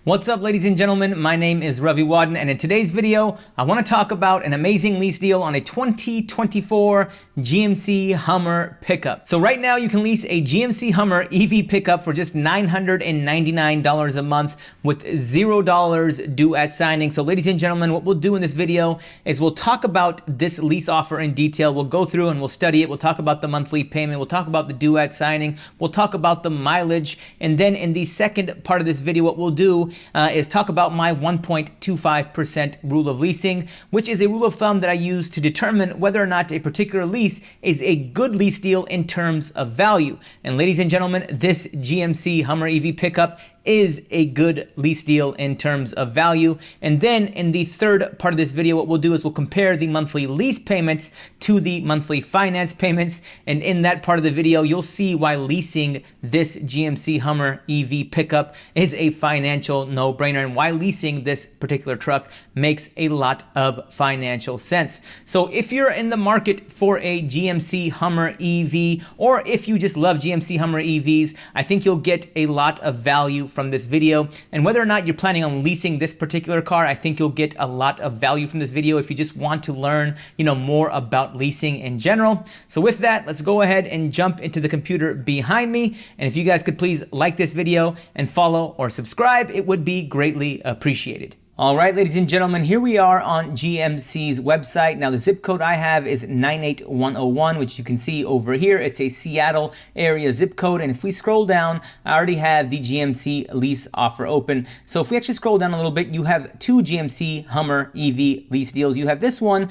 What's up, ladies and gentlemen? My name is Ravi Wadden, and in today's video, I want to talk about an amazing lease deal on a 2024 GMC Hummer Pickup. So right now, you can lease a GMC Hummer EV Pickup for just $999 a month with $0 due at signing. So ladies and gentlemen, what we'll do in this video is we'll talk about this lease offer in detail. We'll go through and we'll study it. We'll talk about the monthly payment. We'll talk about the due at signing. We'll talk about the mileage. And then in the second part of this video, what we'll do is talk about my 1.25% rule of leasing, which is a rule of thumb that I use to determine whether or not a particular lease is a good lease deal in terms of value. And ladies and gentlemen, this GMC Hummer EV Pickup is a good lease deal in terms of value. And then in the third part of this video, what we'll do is we'll compare the monthly lease payments to the monthly finance payments. And in that part of the video, you'll see why leasing this GMC Hummer EV Pickup is a financial no-brainer and why leasing this particular truck makes a lot of financial sense. So if you're in the market for a GMC Hummer EV, or if you just love GMC Hummer EVs, I think you'll get a lot of value from this video. And whether or not you're planning on leasing this particular car, I think you'll get a lot of value from this video if you just want to learn, more about leasing in general. So with that, let's go ahead and jump into the computer behind me. And if you guys could please like this video and follow or subscribe, it would be greatly appreciated. All right, ladies and gentlemen, here we are on GMC's website. Now, the zip code I have is 98101, which you can see over here. It's a Seattle area zip code. And if we scroll down, I already have the GMC lease offer open. So if we actually scroll down a little bit, you have two GMC Hummer EV lease deals. You have this one,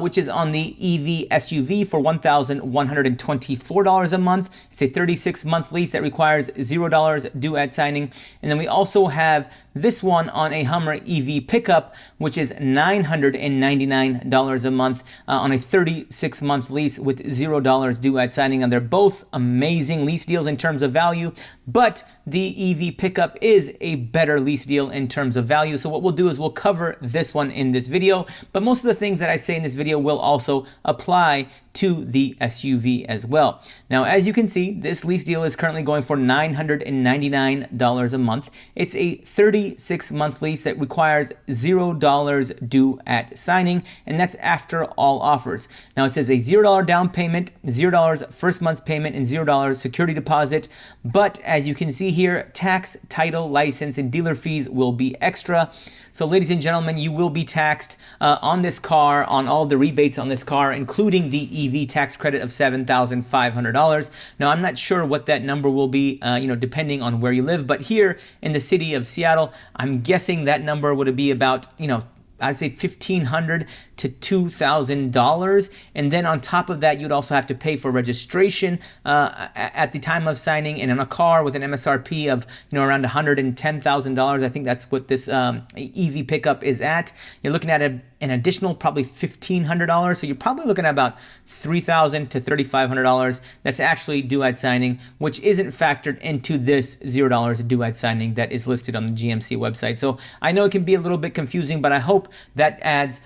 which is on the EV SUV for $1,124 a month. It's a 36-month lease that requires $0 due at signing. And then we also have this one on a Hummer EV Pickup, which is $999 a month on a 36-month lease with $0 due at signing. And they're both amazing lease deals in terms of value, but the EV Pickup is a better lease deal in terms of value. So what we'll do is we'll cover this one in this video, but most of the things that I say in this video will also apply to the SUV as well. Now, as you can see, this lease deal is currently going for $999 a month. It's a 36-month lease that requires $0 due at signing, and that's after all offers. Now, it says a $0 down payment, $0 first month's payment, and $0 security deposit. But as you can see here, tax, title, license, and dealer fees will be extra. So ladies and gentlemen, you will be taxed on this car, on all the rebates on this car, including the EV tax credit of $7,500. Now, I'm not sure what that number will be, depending on where you live, but here in the city of Seattle, I'm guessing that number would be about, I'd say $1,500 to $2,000. And then on top of that, you'd also have to pay for registration at the time of signing. And in a car with an MSRP of around $110,000, I think that's what this EV Pickup is at. You're looking at an additional probably $1,500. So you're probably looking at about $3,000 to $3,500. That's actually due at signing, which isn't factored into this $0 due at signing that is listed on the GMC website. So I know it can be a little bit confusing, but I hope that adds,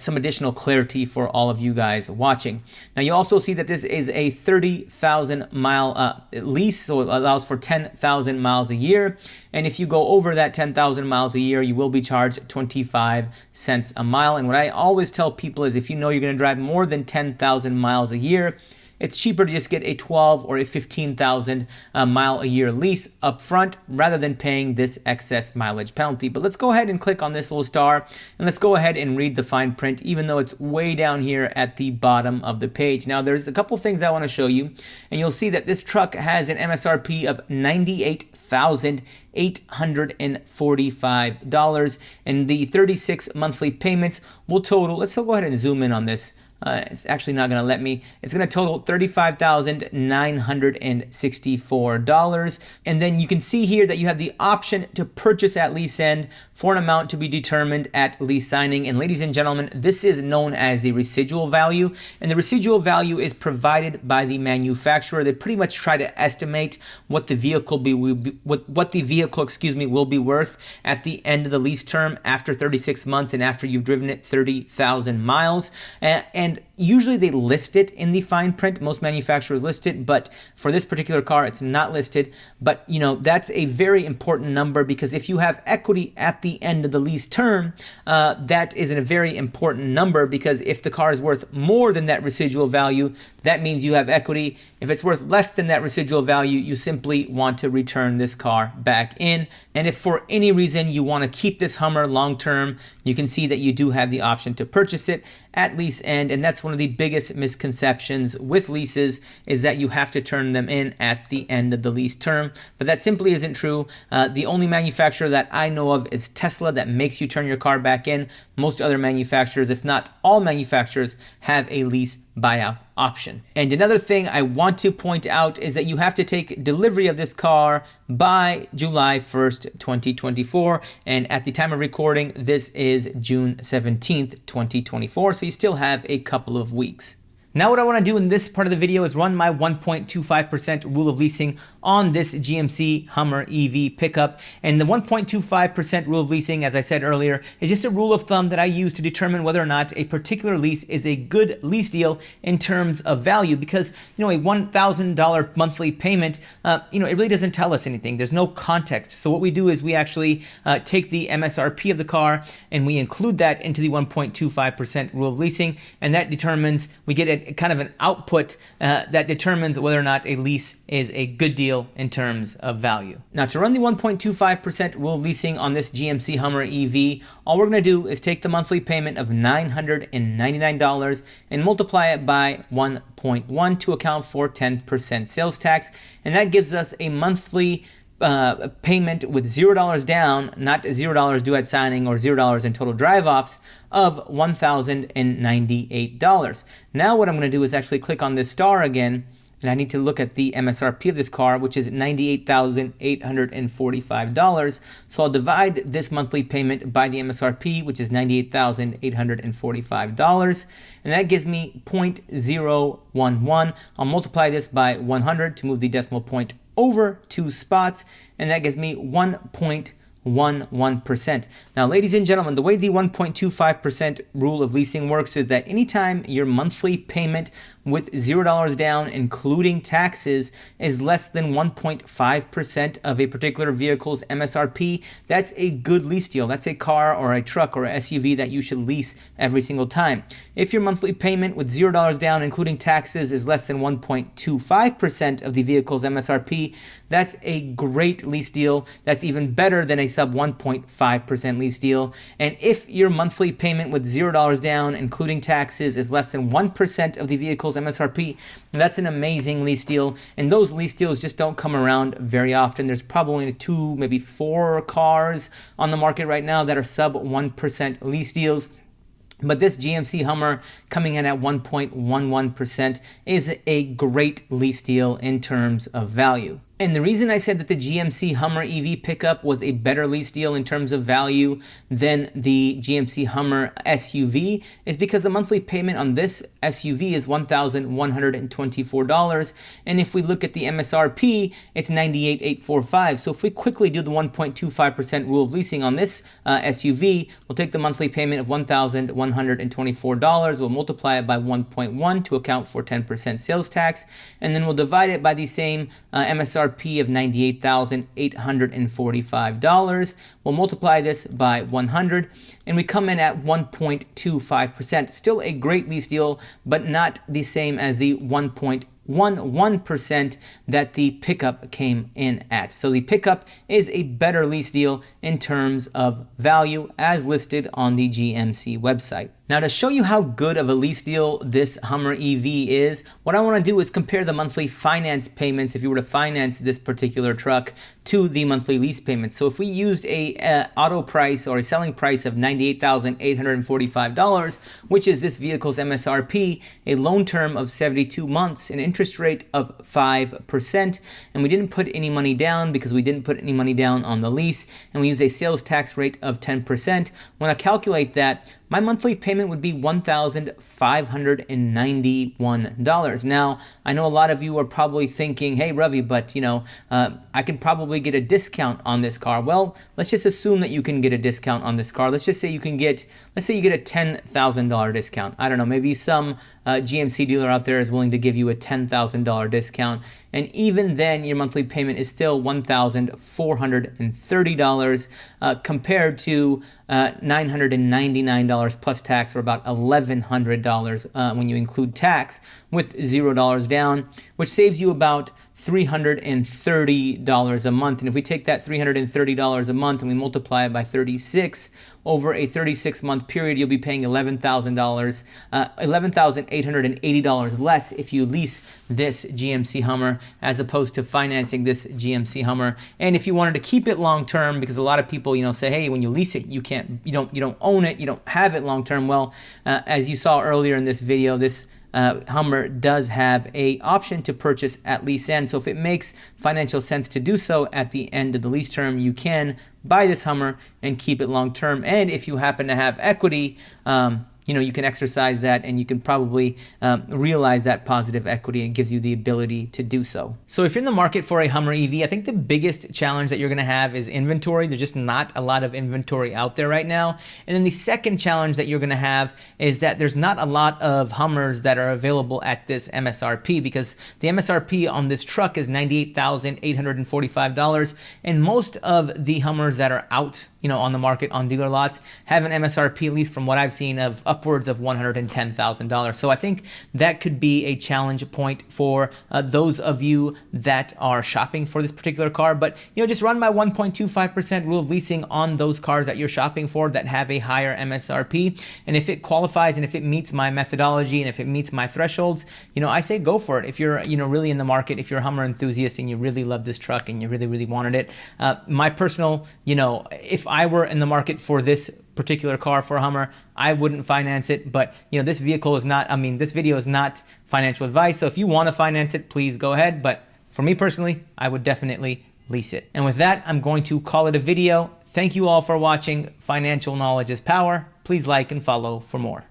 some additional clarity for all of you guys watching. Now, you also see that this is a 30,000 mile lease, so it allows for 10,000 miles a year. And if you go over that 10,000 miles a year, you will be charged 25 cents a mile. And what I always tell people is if you know you're going to drive more than 10,000 miles a year, it's cheaper to just get a 12 or a 15,000 mile a year lease up front rather than paying this excess mileage penalty. But let's go ahead and click on this little star and let's go ahead and read the fine print, even though it's way down here at the bottom of the page. Now, there's a couple things I want to show you, and you'll see that this truck has an MSRP of $98,845, and the 36 monthly payments will total, let's go ahead and zoom in on this. It's actually not going to let me. It's going to total $35,964. And then you can see here that you have the option to purchase at lease end for an amount to be determined at lease signing. And ladies and gentlemen, this is known as the residual value. And the residual value is provided by the manufacturer. They pretty much try to estimate what the vehicle will be worth at the end of the lease term after 36 months and after you've driven it 30,000 miles. And usually they list it in the fine print. Most manufacturers list it, but for this particular car, it's not listed. But that's a very important number, because if you have equity at the end of the lease term, that is a very important number, because if the car is worth more than that residual value, that means you have equity. If it's worth less than that residual value, you simply want to return this car back in. And if for any reason you want to keep this Hummer long term, you can see that you do have the option to purchase it at lease end. And that's one of the biggest misconceptions with leases, is that you have to turn them in at the end of the lease term. But that simply isn't true. The only manufacturer that I know of is Tesla, that makes you turn your car back in. Most other manufacturers, if not all manufacturers, have a lease buyout option. And another thing I want to point out is that you have to take delivery of this car by July 1st, 2024. And at the time of recording, this is June 17th, 2024. So you still have a couple of weeks. Now what I want to do in this part of the video is run my 1.25% rule of leasing on this GMC Hummer EV Pickup. And the 1.25% rule of leasing, as I said earlier, is just a rule of thumb that I use to determine whether or not a particular lease is a good lease deal in terms of value. Because, a $1,000 monthly payment, it really doesn't tell us anything. There's no context. So what we do is we actually take the MSRP of the car and we include that into the 1.25% rule of leasing. And that determines, we get a kind of an output that determines whether or not a lease is a good deal in terms of value. Now, to run the 1.25% rule of leasing on this GMC Hummer EV, all we're going to do is take the monthly payment of $999 and multiply it by 1.1 to account for 10% sales tax. And that gives us a monthly payment with $0 down, not $0 due at signing or $0 in total drive-offs, of $1,098. Now what I'm going to do is actually click on this star again, and I need to look at the MSRP of this car, which is $98,845. So I'll divide this monthly payment by the MSRP, which is $98,845, and that gives me 0.011. I'll multiply this by 100 to move the decimal point over 2 spots, and that gives me 1.11%. Now, ladies and gentlemen, the way the 1.25% rule of leasing works is that anytime your monthly payment with $0 down, including taxes, is less than 1.5% of a particular vehicle's MSRP, that's a good lease deal. That's a car or a truck or a SUV that you should lease every single time. If your monthly payment with $0 down, including taxes, is less than 1.25% of the vehicle's MSRP, that's a great lease deal. That's even better than a sub 1.5% lease deal. And if your monthly payment with $0 down, including taxes, is less than 1% of the vehicle's MSRP, that's an amazing lease deal. And those lease deals just don't come around very often. There's probably 2, maybe 4 cars on the market right now that are sub 1% lease deals. But this GMC Hummer coming in at 1.11% is a great lease deal in terms of value. And the reason I said that the GMC Hummer EV Pickup was a better lease deal in terms of value than the GMC Hummer SUV is because the monthly payment on this SUV is $1,124. And if we look at the MSRP, it's $98,845. So if we quickly do the 1.25% rule of leasing on this SUV, we'll take the monthly payment of $1,124. We'll multiply it by 1.1 to account for 10% sales tax. And then we'll divide it by the same MSRP of $98,845. We'll multiply this by 100, and we come in at 1.25%. Still a great lease deal, but not the same as the 1.11% that the Pickup came in at. So the Pickup is a better lease deal in terms of value as listed on the GMC website. Now, to show you how good of a lease deal this Hummer EV is, what I want to do is compare the monthly finance payments if you were to finance this particular truck to the monthly lease payments. So if we used a auto price or a selling price of $98,845, which is this vehicle's MSRP, a loan term of 72 months, an interest rate of 5%, and we didn't put any money down because we didn't put any money down on the lease, and we use a sales tax rate of 10%, when I calculate that, my monthly payment would be $1,591. Now, I know a lot of you are probably thinking, hey, Ravi, but I could probably get a discount on this car. Well, let's just assume that you can get a discount on this car. Let's just say you can get, let's say you get a $10,000 discount. I don't know, maybe some GMC dealer out there is willing to give you a $10,000 discount. And even then, your monthly payment is still $1,430 compared to $999 plus tax, or about $1,100 when you include tax, with $0 down, which saves you about $330 a month. And if we take that $330 a month and we multiply it by 36 over a 36-month period, you'll be paying $11,880 less if you lease this GMC Hummer as opposed to financing this GMC Hummer. And if you wanted to keep it long term, because a lot of people, say, hey, when you lease it, you don't own it, you don't have it long term. Well, as you saw earlier in this video, this Hummer does have a option to purchase at lease end. So if it makes financial sense to do so at the end of the lease term, you can buy this Hummer and keep it long term. And if you happen to have equity, you can exercise that, and you can probably realize that positive equity. It gives you the ability to do so. So if you're in the market for a Hummer EV, I think the biggest challenge that you're going to have is inventory. There's just not a lot of inventory out there right now. And then the second challenge that you're going to have is that there's not a lot of Hummers that are available at this MSRP, because the MSRP on this truck is $98,845, and most of the Hummers that are out on the market on dealer lots have an MSRP, at least from what I've seen, of upwards of $110,000. So I think that could be a challenge point for those of you that are shopping for this particular car. But just run my 1.25% rule of leasing on those cars that you're shopping for that have a higher MSRP, and if it qualifies and if it meets my methodology and if it meets my thresholds, I say go for it. If you're really in the market, if you're a Hummer enthusiast and you really love this truck and you really wanted it, my personal, if I were in the market for this particular car for a Hummer, I wouldn't finance it. But this vehicle is not, this video is not financial advice. So if you want to finance it, please go ahead. But for me personally, I would definitely lease it. And with that, I'm going to call it a video. Thank you all for watching. Financial knowledge is power. Please like and follow for more.